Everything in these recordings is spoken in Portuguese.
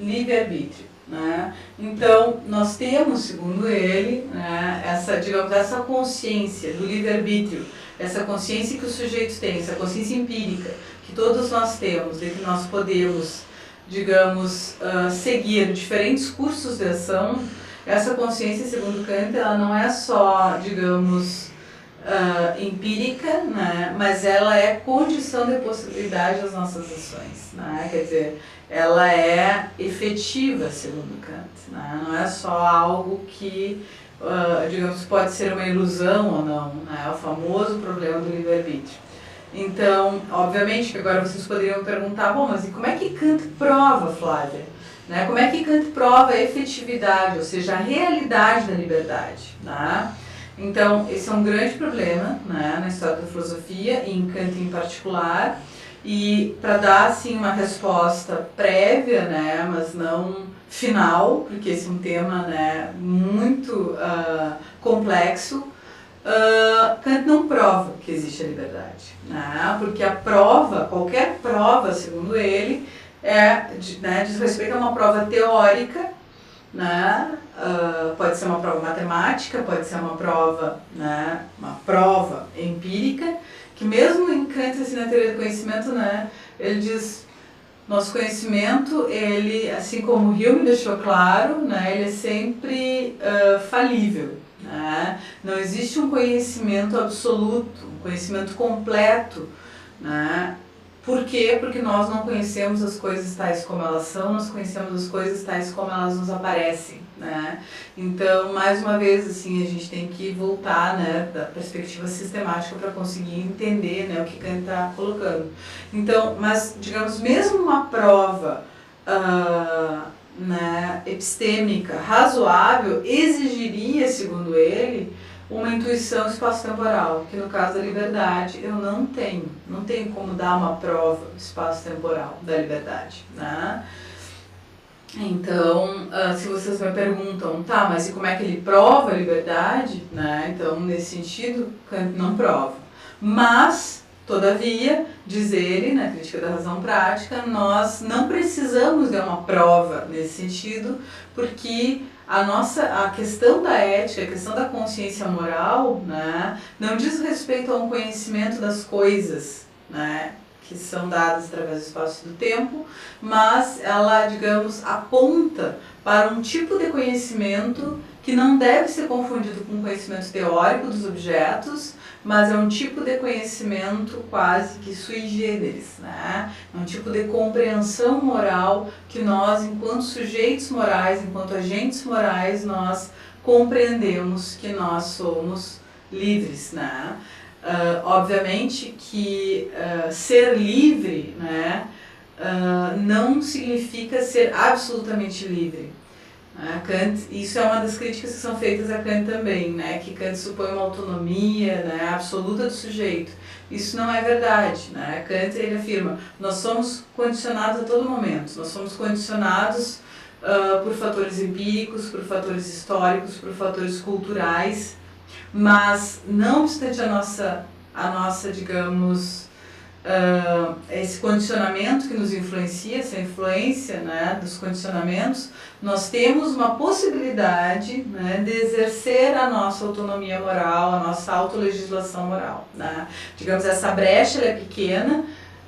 livre-arbítrio, né? Então, nós temos, segundo ele, né, essa consciência do livre-arbítrio, essa consciência que o sujeito tem, essa consciência empírica que todos nós temos, de que nós podemos, digamos, seguir diferentes cursos de ação. Essa consciência, segundo Kant, ela não é só, digamos, empírica, né, mas ela é condição de possibilidade das nossas ações, né? Quer dizer, ela é efetiva, segundo Kant, né? Não é só algo que, digamos, pode ser uma ilusão ou não, né? É o famoso problema do livre-arbítrio. Então, obviamente que agora vocês poderiam perguntar, bom, mas e como é que Kant prova, Flávia? Né? Como é que Kant prova a efetividade, ou seja, a realidade da liberdade? Né? Então, esse é um grande problema, né, na história da filosofia, e em Kant em particular, e para dar assim, uma resposta prévia, né, mas não final, porque esse é um tema, né, muito complexo, Kant não prova que existe a liberdade, né, porque a prova, qualquer prova, segundo ele, diz respeito a uma prova teórica, né? Pode ser uma prova matemática, pode ser uma prova, né, uma prova empírica, que mesmo em Kant, assim, na teoria do conhecimento, né, ele diz, nosso conhecimento, ele, assim como o Hume deixou claro, né, ele é sempre falível, né? Não existe um conhecimento absoluto, um conhecimento completo, né? Por quê? Porque nós não conhecemos as coisas tais como elas são, nós conhecemos as coisas tais como elas nos aparecem, né? Então, mais uma vez, assim, a gente tem que voltar, né, da perspectiva sistemática para conseguir entender, né, o que Kant está colocando. Então, mas, digamos, mesmo uma prova né, epistêmica razoável exigiria, segundo ele, uma intuição espaço-temporal, que no caso da liberdade eu não tenho como dar uma prova espaço-temporal da liberdade, né? Então, se vocês me perguntam, tá, mas e como é que ele prova a liberdade, né? Então, nesse sentido, Kant não prova. Mas, todavia, diz ele, na Crítica da Razão Prática, nós não precisamos de uma prova nesse sentido, porque a questão da ética, a questão da consciência moral, né, não diz respeito a um conhecimento das coisas, né, que são dadas através do espaço e do tempo, mas ela, digamos, aponta para um tipo de conhecimento que não deve ser confundido com o conhecimento teórico dos objetos, mas é um tipo de conhecimento quase que sui generis, né? É um tipo de compreensão moral que nós, enquanto sujeitos morais, enquanto agentes morais, nós compreendemos que nós somos livres, né? Obviamente que ser livre, né, não significa ser absolutamente livre. Kant, isso é uma das críticas que são feitas a Kant também, né, que Kant supõe uma autonomia, né, absoluta do sujeito. Isso não é verdade, né? Kant, ele afirma, nós somos condicionados a todo momento, nós somos condicionados por fatores empíricos, por fatores históricos, por fatores culturais, mas não obstante a nossa, digamos, esse condicionamento que nos influencia, essa influência, né, dos condicionamentos, nós temos uma possibilidade, né, de exercer a nossa autonomia moral, a nossa autolegislação moral, né? Digamos, essa brecha ela é pequena,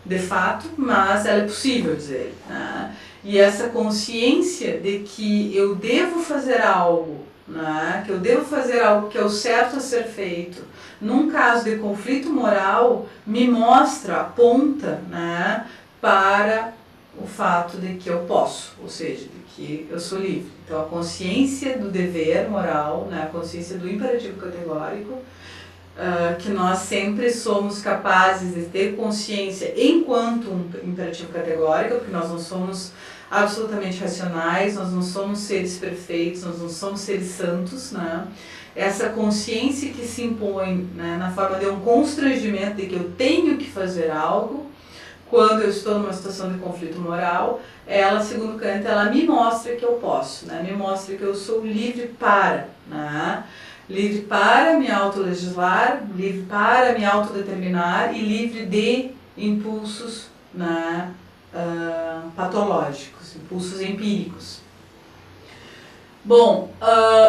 de fato, mas ela é possível, diz ele, né? E essa consciência de que eu devo fazer algo, né, que eu devo fazer algo que é o certo a ser feito, num caso de conflito moral, me mostra, aponta, né, para o fato de que eu posso, ou seja, de que eu sou livre. Então, a consciência do dever moral, né, a consciência do imperativo categórico, que nós sempre somos capazes de ter consciência enquanto um imperativo categórico, porque nós não somos absolutamente racionais, nós não somos seres perfeitos, nós não somos seres santos, né? Essa consciência que se impõe, né, na forma de um constrangimento de que eu tenho que fazer algo, quando eu estou numa situação de conflito moral, ela, segundo Kant, ela me mostra que eu posso, né? Me mostra que eu sou livre para, né? Livre para me autolegislar, livre para me autodeterminar e livre de impulsos, né, patológicos, impulsos empíricos. Bom,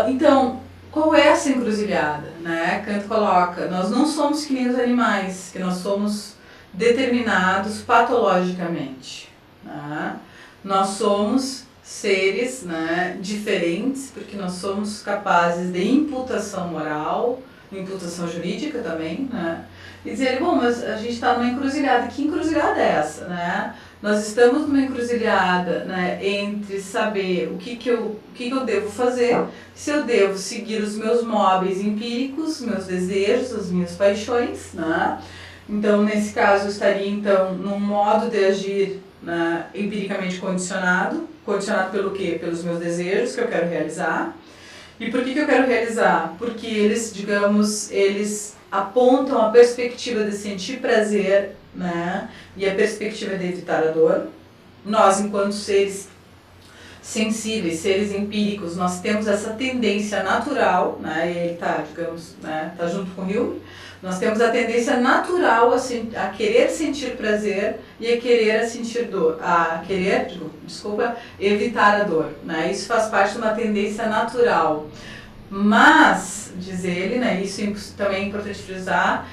então, qual é essa encruzilhada? Né? Kant coloca, nós não somos que nem os animais, que nós somos determinados patologicamente. Né? Nós somos seres, né, diferentes, porque nós somos capazes de imputação moral, imputação jurídica também, né? E dizer, bom, mas a gente está numa encruzilhada. Que encruzilhada é essa, né? Nós estamos numa encruzilhada, né, entre saber o que eu devo fazer, se eu devo seguir os meus móveis empíricos, meus desejos, as minhas paixões, né? Então, nesse caso, eu estaria, então, num modo de agir, né, empiricamente condicionado pelo quê? Pelos meus desejos que eu quero realizar. E por que eu quero realizar? Porque eles, digamos, eles apontam a perspectiva de sentir prazer, né? E a perspectiva de evitar a dor. Nós, enquanto seres sensíveis, seres empíricos, nós temos essa tendência natural, né? E ele está, digamos, né, tá junto com o Hume. Nós temos a tendência natural a querer sentir prazer e a querer sentir dor, evitar a dor, né? Isso faz parte de uma tendência natural. Mas, diz ele, né, isso também é importante frisar,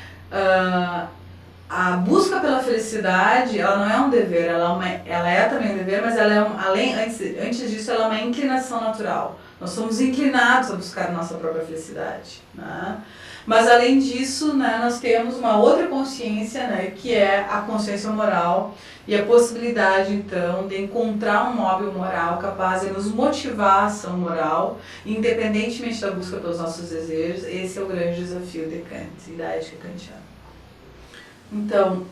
a busca pela felicidade, ela não é um dever, ela é também um dever, mas ela é antes disso, ela é uma inclinação natural. Nós somos inclinados a buscar a nossa própria felicidade, né? Mas além disso, né, nós temos uma outra consciência, né, que é a consciência moral e a possibilidade, então, de encontrar um móvel moral capaz de nos motivar a ação moral, independentemente da busca pelos nossos desejos. Esse é o grande desafio de Kant e da ética kantiana. Então,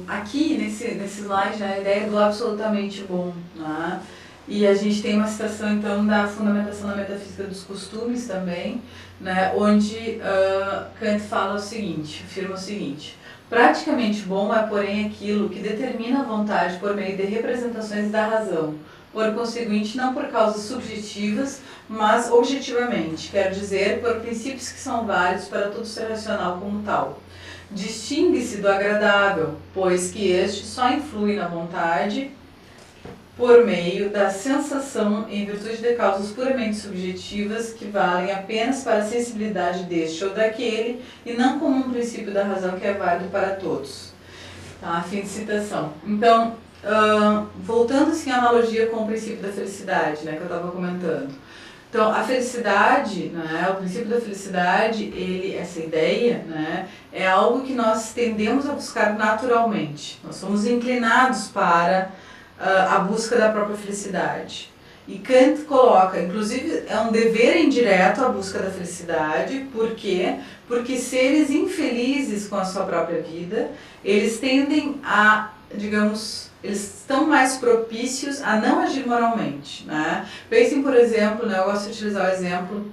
aqui nesse slide, né, a ideia do absolutamente bom, né? E a gente tem uma citação, então, da fundamentação da metafísica dos costumes também, né, onde Kant fala o seguinte, afirma o seguinte: praticamente bom é, porém, aquilo que determina a vontade por meio de representações da razão, por conseguinte, não por causas subjetivas, mas objetivamente, quer dizer, por princípios que são válidos para todo ser racional como tal. Distingue-se do agradável, pois que este só influi na vontade por meio da sensação em virtude de causas puramente subjetivas que valem apenas para a sensibilidade deste ou daquele e não como um princípio da razão que é válido para todos. Tá? Fim de citação. Então, voltando assim à analogia com o princípio da felicidade, né, que eu estava comentando. Então, a felicidade, né, o princípio da felicidade, essa ideia, né, é algo que nós tendemos a buscar naturalmente. Nós somos inclinados para a busca da própria felicidade. E Kant coloca, inclusive, é um dever indireto a busca da felicidade. Por quê? Porque seres infelizes com a sua própria vida, eles tendem a, digamos, eles estão mais propícios a não agir moralmente, né? Pensem, por exemplo, né, eu gosto de utilizar o exemplo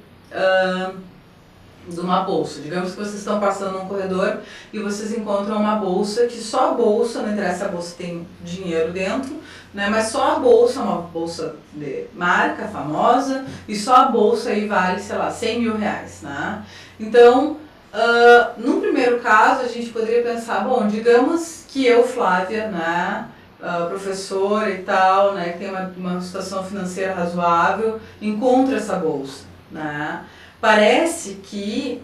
de uma bolsa. Digamos que vocês estão passando num corredor e vocês encontram uma bolsa que só a bolsa, não interessa, a bolsa tem dinheiro dentro, né, mas só a bolsa, uma bolsa de marca famosa, e só a bolsa aí vale, sei lá, 100 mil reais, né? Então, num primeiro caso, a gente poderia pensar, bom, digamos que eu, Flávia, né, professora e tal, né, que tem uma situação financeira razoável, encontra essa bolsa, né? Parece que,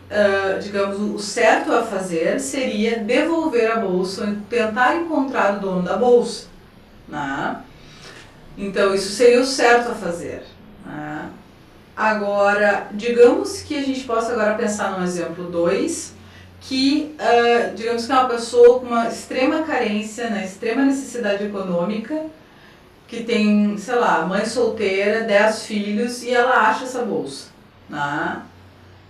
digamos, o certo a fazer seria devolver a bolsa, tentar encontrar o dono da bolsa, né? Então, isso seria o certo a fazer, né? Agora, digamos que a gente possa agora pensar no exemplo 2, que, digamos que é uma pessoa com uma extrema carência, né, extrema necessidade econômica, que tem, sei lá, mãe solteira, 10 filhos, e ela acha essa bolsa, né?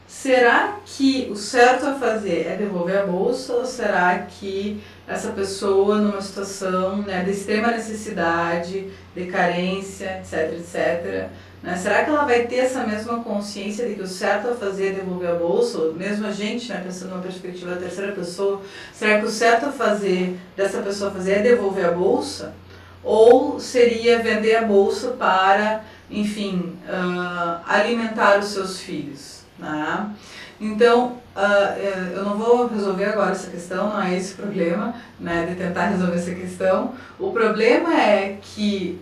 Será que o certo a fazer é devolver a bolsa, ou será que essa pessoa, numa situação, né, de extrema necessidade, de carência, etc, etc, né, será que ela vai ter essa mesma consciência de que o certo a fazer é devolver a bolsa? Ou mesmo a gente, né, pensando numa perspectiva da terceira pessoa, será que o certo a fazer, dessa pessoa fazer, é devolver a bolsa? Ou seria vender a bolsa para, enfim, alimentar os seus filhos? Né? Então, eu não vou resolver agora essa questão, não é esse o problema, né, de tentar resolver essa questão. O problema é que,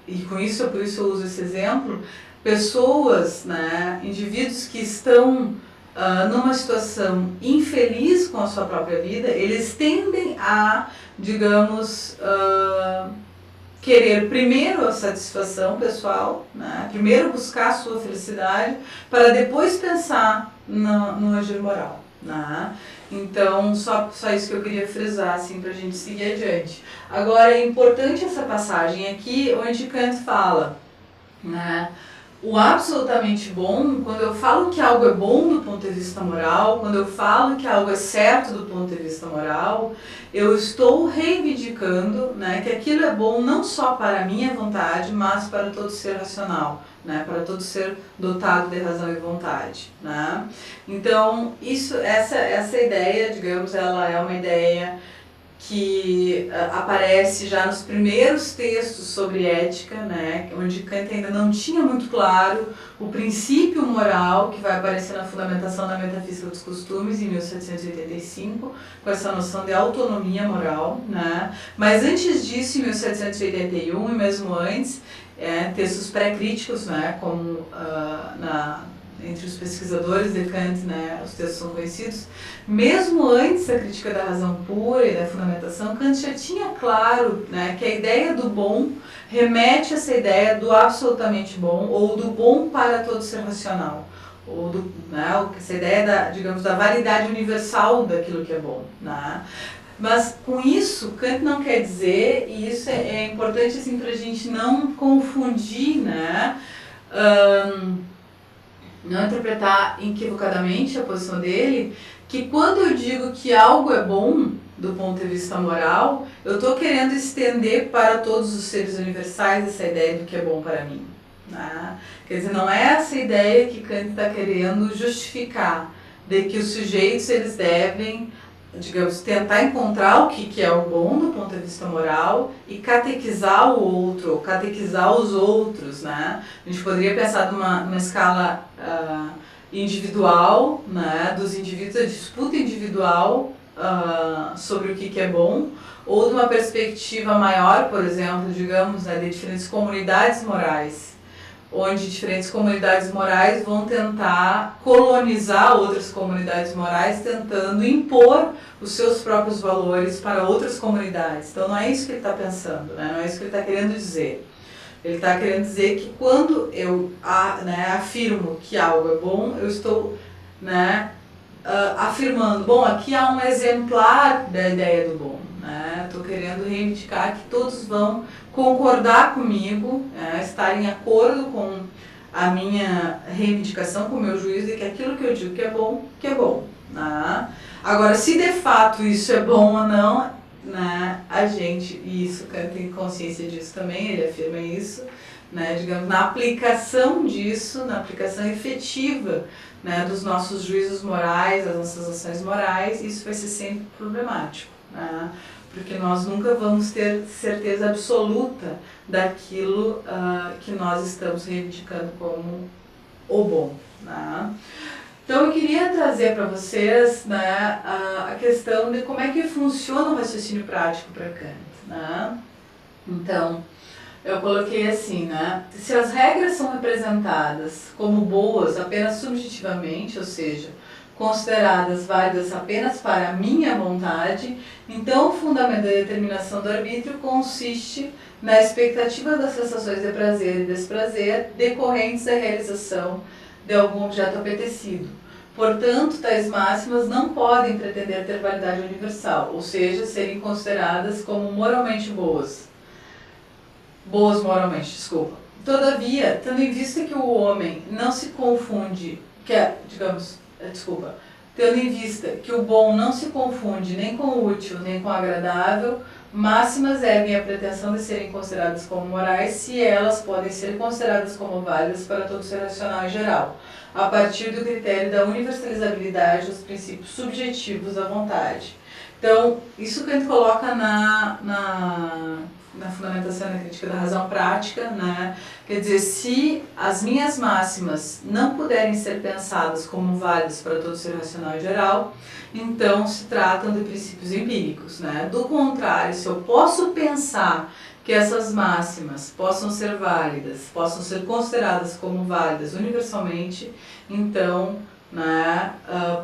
e com isso, por isso eu uso esse exemplo, pessoas, né, indivíduos que estão numa situação infeliz com a sua própria vida, eles tendem a, digamos, querer primeiro a satisfação pessoal, né? Primeiro buscar a sua felicidade, para depois pensar no agir moral. Né? Então, só isso que eu queria frisar, assim, para a gente seguir adiante. Agora, é importante essa passagem aqui, onde Kant fala, né? O absolutamente bom, quando eu falo que algo é bom do ponto de vista moral, quando eu falo que algo é certo do ponto de vista moral, eu estou reivindicando, né, que aquilo é bom não só para a minha vontade, mas para todo ser racional, né, para todo ser dotado de razão e vontade. Né? Então, essa ideia, digamos, ela é uma ideia que aparece já nos primeiros textos sobre ética, né, onde Kant ainda não tinha muito claro o princípio moral, que vai aparecer na fundamentação da Metafísica dos Costumes, em 1785, com essa noção de autonomia moral. Né. Mas antes disso, em 1781, e mesmo antes, textos pré-críticos, né, como entre os pesquisadores de Kant, né, os textos são conhecidos, mesmo antes da crítica da razão pura e da fundamentação, Kant já tinha claro, né, que a ideia do bom remete a essa ideia do absolutamente bom, ou do bom para todo ser racional, ou essa ideia digamos, da validade universal daquilo que é bom. Né? Mas com isso, Kant não quer dizer, e isso é importante assim, para a gente não confundir, né, não interpretar equivocadamente a posição dele, que quando eu digo que algo é bom do ponto de vista moral, eu estou querendo estender para todos os seres universais essa ideia do que é bom para mim. Né? Quer dizer, não é essa ideia que Kant está querendo justificar, de que os sujeitos eles devem, digamos, tentar encontrar o que é o bom do ponto de vista moral e catequizar o outro, ou catequizar os outros, né? A gente poderia pensar numa escala individual, né? Dos indivíduos, a disputa individual sobre o que é bom, ou de uma perspectiva maior, por exemplo, digamos, né, de diferentes comunidades morais, onde diferentes comunidades morais vão tentar colonizar outras comunidades morais, tentando impor os seus próprios valores para outras comunidades. Então não é isso que ele está pensando, né? Não é isso que ele está querendo dizer. Ele está querendo dizer que quando eu afirmo que algo é bom, eu estou, né, afirmando, bom, aqui há um exemplar da ideia do bom. Estou querendo reivindicar que todos vão concordar comigo, estar em acordo com a minha reivindicação, com o meu juízo de que aquilo que eu digo que é bom. Né? Agora, se de fato isso é bom ou não, né, a gente, e isso Kant tem consciência disso também, ele afirma isso, né, digamos, na aplicação disso, na aplicação efetiva, né, dos nossos juízos morais, das nossas ações morais, isso vai ser sempre problemático. Né? Porque nós nunca vamos ter certeza absoluta daquilo que nós estamos reivindicando como o bom. Né? Então eu queria trazer para vocês, né, a questão de como é que funciona o raciocínio prático para Kant. Né? Então, eu coloquei assim, né, se as regras são representadas como boas apenas subjetivamente, ou seja, consideradas válidas apenas para a minha vontade, então o fundamento da determinação do arbítrio consiste na expectativa das sensações de prazer e desprazer decorrentes da realização de algum objeto apetecido. Portanto, tais máximas não podem pretender ter validade universal, ou seja, serem consideradas como moralmente boas moralmente, desculpa. Todavia, tendo em vista que o homem não se confunde, tendo em vista que o bom não se confunde nem com o útil nem com o agradável, máximas erguem a pretensão de serem consideradas como morais se elas podem ser consideradas como válidas para todo ser racional em geral, a partir do critério da universalizabilidade dos princípios subjetivos da vontade. Então, isso que a gente coloca na fundamentação e na crítica da razão prática, né? Quer dizer, se as minhas máximas não puderem ser pensadas como válidas para todo ser racional em geral, então se tratam de princípios empíricos, né? Do contrário, se eu posso pensar que essas máximas possam ser válidas, possam ser consideradas como válidas universalmente, então, né,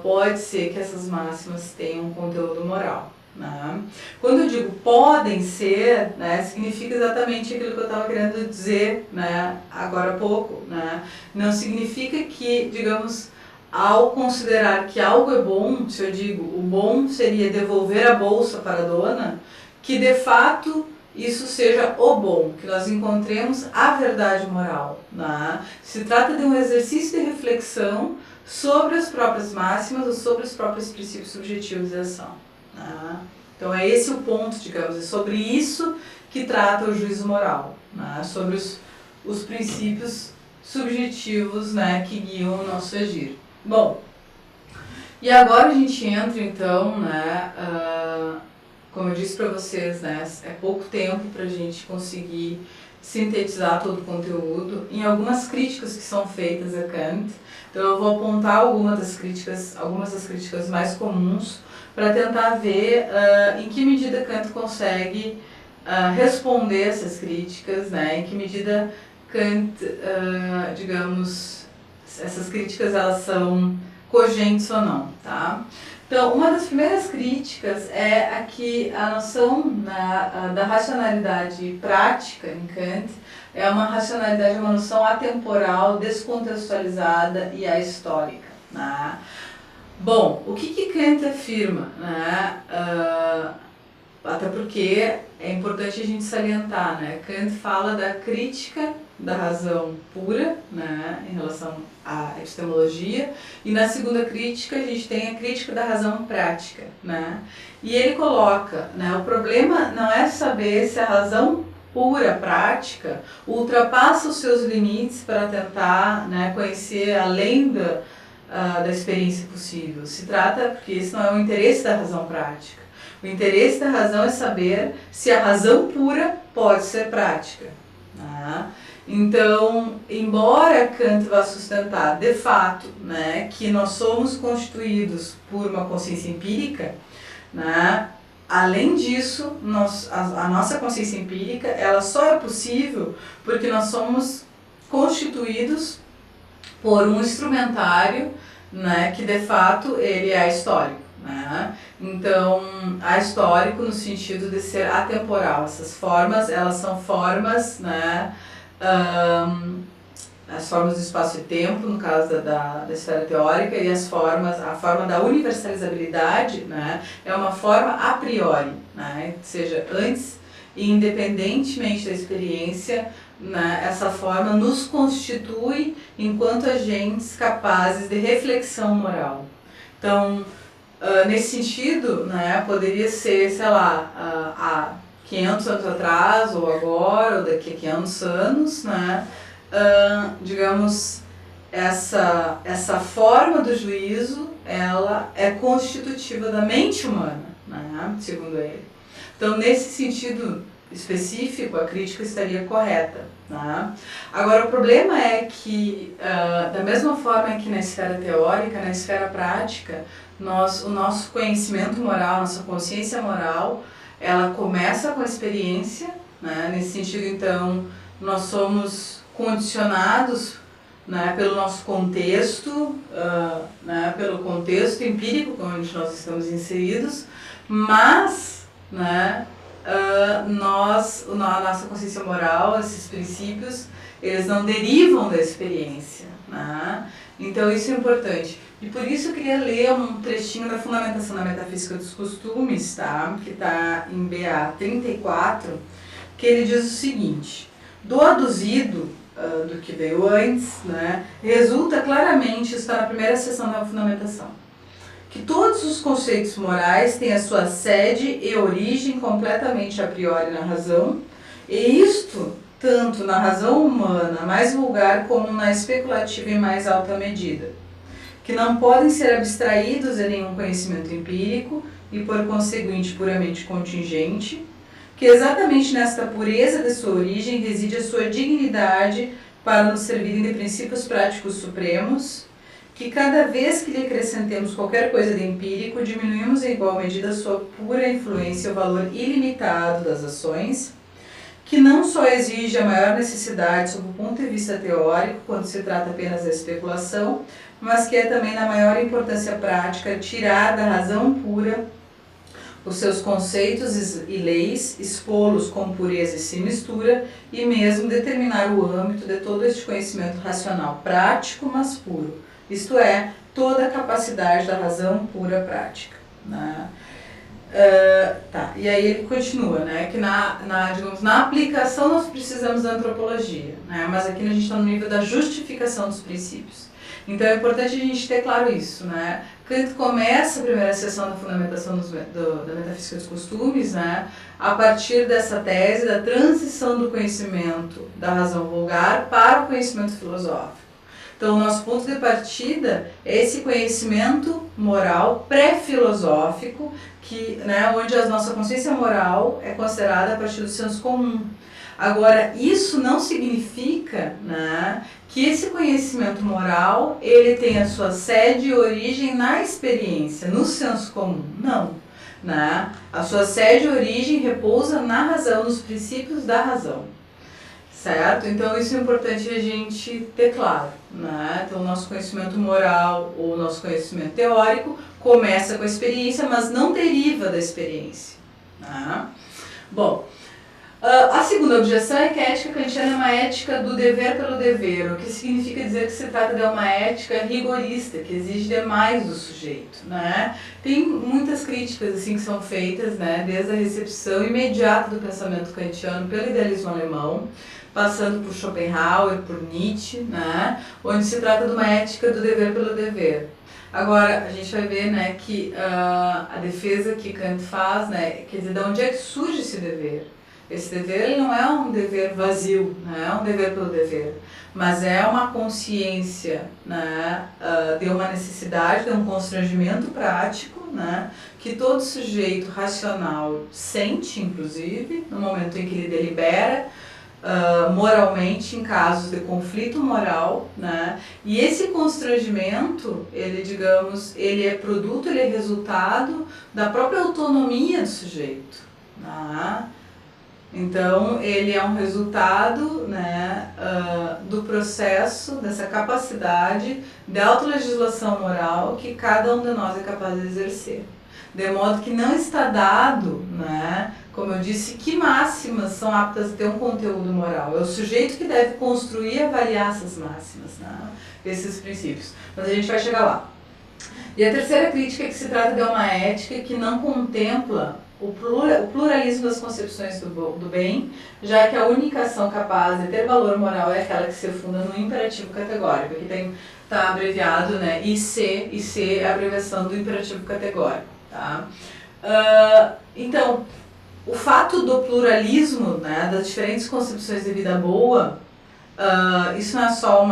pode ser que essas máximas tenham um conteúdo moral. Né? Quando eu digo podem ser, né, significa exatamente aquilo que eu estava querendo dizer, né, agora há pouco. Né? Não significa que, digamos, ao considerar que algo é bom, se eu digo o bom seria devolver a bolsa para a dona, que de fato isso seja o bom, que nós encontremos a verdade moral. Né? Se trata de um exercício de reflexão sobre as próprias máximas ou sobre os próprios princípios subjetivos de ação. Né? Então é esse o ponto, digamos, é sobre isso que trata o juízo moral, né? Sobre os princípios subjetivos, né, que guiam o nosso agir. Bom, e agora a gente entra então, né, como eu disse para vocês, né, é pouco tempo para a gente conseguir sintetizar todo o conteúdo em algumas críticas que são feitas a Kant. Então eu vou apontar algumas das críticas mais comuns para tentar ver em que medida Kant consegue responder essas críticas, né, em que medida Kant, digamos, essas críticas elas são cogentes ou não, tá? Então, uma das primeiras críticas é aqui a noção da racionalidade prática em Kant é uma racionalidade, uma noção atemporal, descontextualizada e ahistórica. Né? Bom, o que Kant afirma? Né? Até porque é importante a gente salientar, né? Kant fala da crítica da razão pura, né, em relação à epistemologia, e na segunda crítica a gente tem a crítica da razão prática, né? E ele coloca, né, o problema não é saber se a razão pura prática ultrapassa os seus limites para tentar, né, conhecer além da experiência possível. Se trata, porque esse não é o interesse da razão prática. O interesse da razão é saber se a razão pura pode ser prática. Né? Então, embora Kant vá sustentar de fato, né, que nós somos constituídos por uma consciência empírica, né, além disso, a nossa consciência empírica ela só é possível porque nós somos constituídos por um instrumentário, né, que de fato ele é histórico. Né? Então, ahistórico no sentido de ser atemporal. Essas formas, elas são formas, né, as formas do espaço e tempo, no caso da esfera teórica, e a forma da universalizabilidade, né, é uma forma a priori, né, ou seja, antes e independentemente da experiência, né, essa forma nos constitui enquanto agentes capazes de reflexão moral. Então, nesse sentido, né, poderia ser, sei lá, há 500 anos atrás, ou agora, ou daqui a 500 anos, né, digamos, essa forma do juízo, ela é constitutiva da mente humana, né, segundo ele. Então, nesse sentido específico, a crítica estaria correta. Né? Agora, o problema é que, da mesma forma que na esfera teórica, na esfera prática, o nosso conhecimento moral, nossa consciência moral, ela começa com a experiência, né? Nesse sentido, então, nós somos condicionados, né, pelo nosso contexto, né, pelo contexto empírico onde nós estamos inseridos, mas, né, a nossa consciência moral, esses princípios, eles não derivam da experiência. Né? Então isso é importante. E por isso eu queria ler um trechinho da Fundamentação da Metafísica dos Costumes, tá? Que está em BA 34, que ele diz o seguinte: do aduzido, do que veio antes, né, resulta claramente, está na primeira seção da Fundamentação, que todos os conceitos morais têm a sua sede e origem completamente a priori na razão, e isto tanto na razão humana mais vulgar como na especulativa em mais alta medida, que não podem ser abstraídos em nenhum conhecimento empírico e por conseguinte puramente contingente, que exatamente nesta pureza de sua origem reside a sua dignidade para nos servirem de princípios práticos supremos, que cada vez que lhe acrescentemos qualquer coisa de empírico, diminuímos em igual medida a sua pura influência e o valor ilimitado das ações, que não só exige a maior necessidade sob o ponto de vista teórico, quando se trata apenas da especulação, mas que é também na maior importância prática tirar da razão pura os seus conceitos e leis, expô-los com pureza e sem mistura, e mesmo determinar o âmbito de todo este conhecimento racional prático, mas puro, isto é, toda a capacidade da razão pura prática. Né? E aí ele continua, né, que digamos, na aplicação nós precisamos da antropologia, né, mas aqui a gente está no nível da justificação dos princípios. Então é importante a gente ter claro isso, né? Kant começa a primeira sessão da fundamentação da metafísica dos costumes, né, a partir dessa tese da transição do conhecimento da razão vulgar para o conhecimento filosófico. Então, o nosso ponto de partida é esse conhecimento moral pré-filosófico, né, onde a nossa consciência moral é considerada a partir do senso comum. Agora, isso não significa, né, que esse conhecimento moral ele tem a sua sede e origem na experiência, no senso comum. Não. Né? A sua sede e origem repousa na razão, nos princípios da razão. Certo? Então isso é importante a gente ter claro. Né? Então o nosso conhecimento moral ou o nosso conhecimento teórico começa com a experiência, mas não deriva da experiência. Né? Bom, a segunda objeção é que a ética kantiana é uma ética do dever pelo dever, o que significa dizer que se trata de uma ética rigorista, que exige demais do sujeito. Né? Tem muitas críticas assim, que são feitas, né, desde a recepção imediata do pensamento kantiano pelo idealismo alemão, passando por Schopenhauer, por Nietzsche, né, onde se trata de uma ética do dever pelo dever. Agora, a gente vai ver, né, que a defesa que Kant faz, né, quer dizer, de onde é que surge esse dever? Esse dever ele não é um dever vazio, não é um dever pelo dever, mas é uma consciência, né, de uma necessidade, de um constrangimento prático, né, que todo sujeito racional sente, inclusive, no momento em que ele delibera, moralmente em casos de conflito moral, né? E esse constrangimento, ele, digamos, ele é produto, ele é resultado da própria autonomia do sujeito, né? Então ele é um resultado, né, do processo, dessa capacidade de autolegislação moral que cada um de nós é capaz de exercer. De modo que não está dado, né, como eu disse, que máximas são aptas a ter um conteúdo moral. É o sujeito que deve construir e avaliar essas máximas, né, esses princípios. Mas a gente vai chegar lá. E a terceira crítica é que se trata de uma ética que não contempla o pluralismo das concepções do bem, já que a única ação capaz de ter valor moral é aquela que se funda no imperativo categórico. Aqui está abreviado, né, IC é a abreviação do imperativo categórico. Tá? Então, o fato do pluralismo, né, das diferentes concepções de vida boa, isso não é só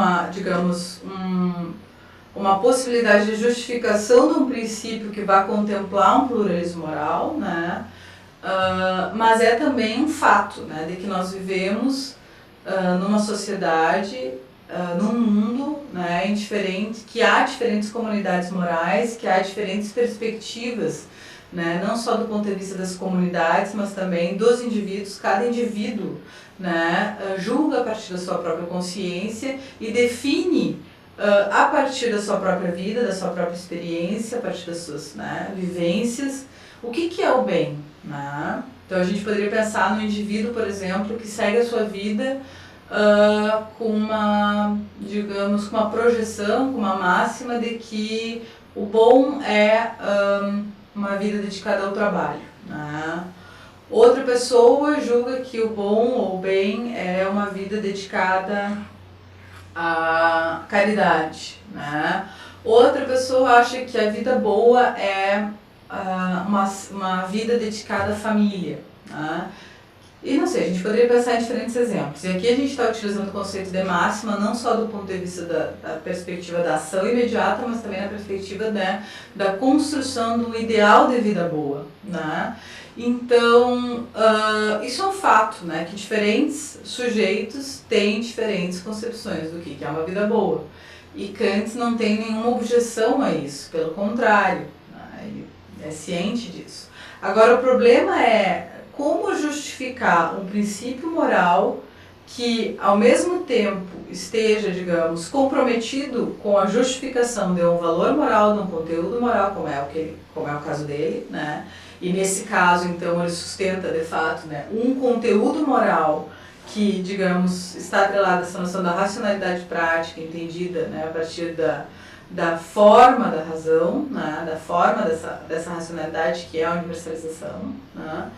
uma possibilidade de justificação de um princípio que vai contemplar um pluralismo moral, né, mas é também um fato, né, de que nós vivemos numa sociedade, num mundo, né, que há diferentes comunidades morais, que há diferentes perspectivas, né, não só do ponto de vista das comunidades, mas também dos indivíduos. Cada indivíduo, né, julga a partir da sua própria consciência e define a partir da sua própria vida, da sua própria experiência, a partir das suas, né, vivências, o que é o bem. Né? Então a gente poderia pensar no indivíduo, por exemplo, que segue a sua vida com uma projeção, com uma máxima de que o bom é uma vida dedicada ao trabalho. Né? Outra pessoa julga que o bom ou o bem é uma vida dedicada à caridade. Né? Outra pessoa acha que a vida boa é uma vida dedicada à família. Né? E não sei, a gente poderia pensar em diferentes exemplos. E aqui a gente está utilizando o conceito de máxima não só do ponto de vista da perspectiva da ação imediata, mas também na perspectiva, né, da construção do ideal de vida boa, né? Então, isso é um fato, né, que diferentes sujeitos têm diferentes concepções do que é uma vida boa. E Kant não tem nenhuma objeção a isso, pelo contrário, né, ele é ciente disso. Agora, o problema é como justificar um princípio moral que, ao mesmo tempo, esteja, digamos, comprometido com a justificação de um valor moral, de um conteúdo moral, como é o caso dele, né? E nesse caso, então, ele sustenta, de fato, né, um conteúdo moral que, digamos, está atrelado a essa noção da racionalidade prática, entendida, né, a partir da forma da razão, né, da forma dessa racionalidade que é a universalização, né?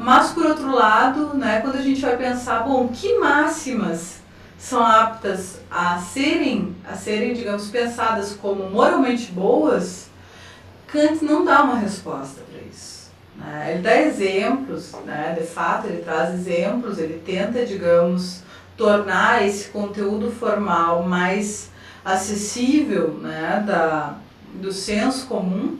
Mas, por outro lado, né, quando a gente vai pensar, bom, que máximas são aptas a serem, digamos, pensadas como moralmente boas, Kant não dá uma resposta para isso, né? Ele dá exemplos, né, de fato, ele traz exemplos, ele tenta, digamos, tornar esse conteúdo formal mais acessível, né, do senso comum,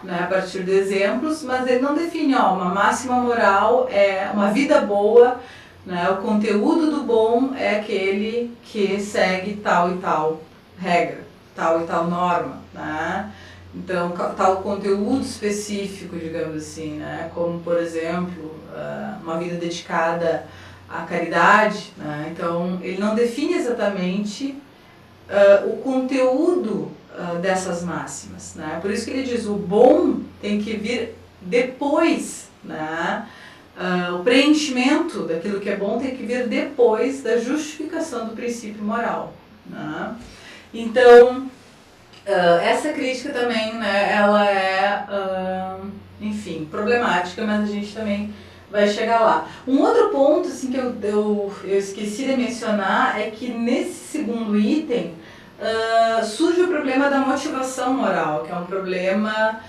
né, a partir de exemplos, mas ele não define, uma máxima moral é uma vida boa, né, o conteúdo do bom é aquele que segue tal e tal regra, tal e tal norma, né? Então, tal conteúdo específico, digamos assim, né, como, por exemplo, uma vida dedicada à caridade, né? Então, ele não define exatamente o conteúdo dessas máximas, né? Por isso que ele diz, o bom tem que vir depois, né? O preenchimento daquilo que é bom tem que vir depois da justificação do princípio moral, né? Então, essa crítica também, né, ela é, enfim, problemática, mas a gente também vai chegar lá. Um outro ponto assim, que eu esqueci de mencionar é que nesse segundo item surge o problema da motivação moral, que é um problema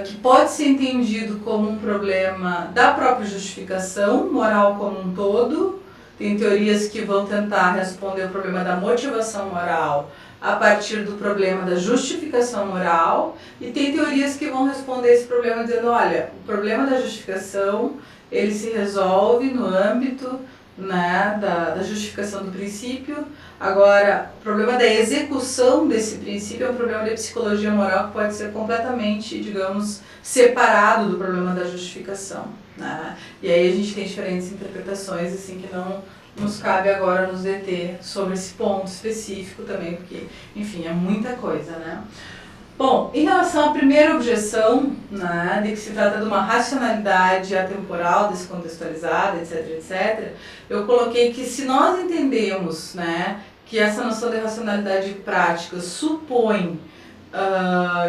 que pode ser entendido como um problema da própria justificação moral como um todo. Tem teorias que vão tentar responder o problema da motivação moral a partir do problema da justificação moral, e tem teorias que vão responder esse problema dizendo, olha, o problema da justificação ele se resolve no âmbito, né, da justificação do princípio. Agora, o problema da execução desse princípio é um problema de psicologia moral que pode ser completamente, digamos, separado do problema da justificação, né? E aí a gente tem diferentes interpretações, assim, que não nos cabe agora nos deter sobre esse ponto específico também, porque, enfim, é muita coisa, né? Bom, em relação à primeira objeção, né, de que se trata de uma racionalidade atemporal, descontextualizada, etc., etc., eu coloquei que se nós entendemos, né, que essa noção de racionalidade prática supõe,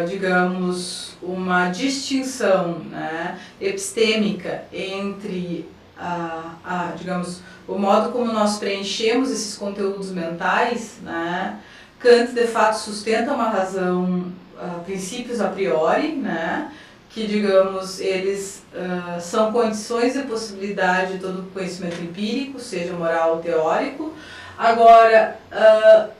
digamos, uma distinção, né, epistêmica entre, digamos, o modo como nós preenchemos esses conteúdos mentais, né, Kant, de fato, sustenta uma razão, princípios a priori, né, que, digamos, eles são condições de possibilidade de todo conhecimento empírico, seja moral ou teórico. Agora,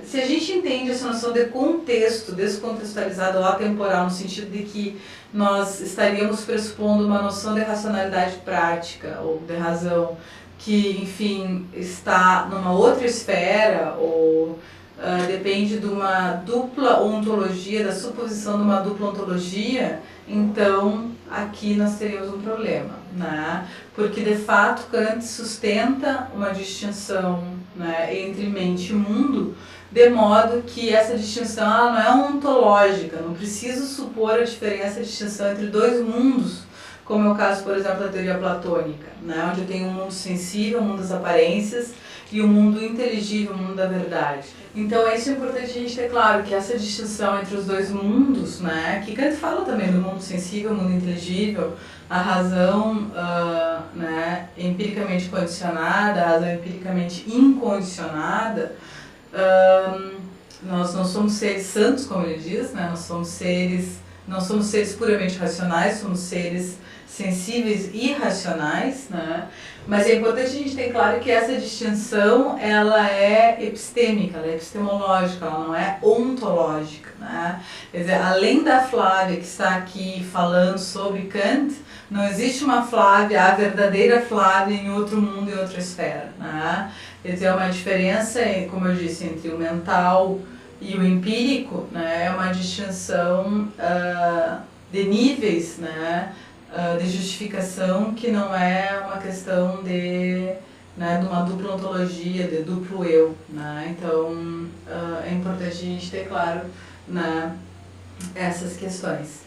se a gente entende essa noção de contexto, descontextualizado ou atemporal, no sentido de que nós estaríamos pressupondo uma noção de racionalidade prática ou de razão que, enfim, está numa outra esfera ou depende de uma dupla ontologia, da suposição de uma dupla ontologia, então aqui nós teríamos um problema, né? Porque de fato Kant sustenta uma distinção, né, entre mente e mundo, de modo que essa distinção ela não é ontológica, não preciso supor a diferença, a distinção entre dois mundos, como é o caso, por exemplo, da teoria platônica, né, onde eu tenho um mundo sensível, o mundo das aparências, e o mundo inteligível, o mundo da verdade. Então isso é importante a gente ter claro, que essa distinção entre os dois mundos, né, que Kant fala também do mundo sensível, o mundo inteligível, a razão né, empiricamente condicionada, a razão empiricamente incondicionada, nós não somos seres santos, como ele diz, né, nós somos seres não somos seres puramente racionais, somos seres sensíveis e racionais, né? Mas é importante a gente ter claro que essa distinção, ela é epistêmica, ela é epistemológica, ela não é ontológica, né? Quer dizer, além da Flávia que está aqui falando sobre Kant, não existe uma Flávia, a verdadeira Flávia em outro mundo, em outra esfera, né? Quer dizer, é uma diferença, como eu disse, entre o mental e o empírico, né? É uma distinção de níveis, né? De justificação, que não é uma questão de uma dupla ontologia, de duplo eu, né? Então é importante a gente ter claro, né, essas questões.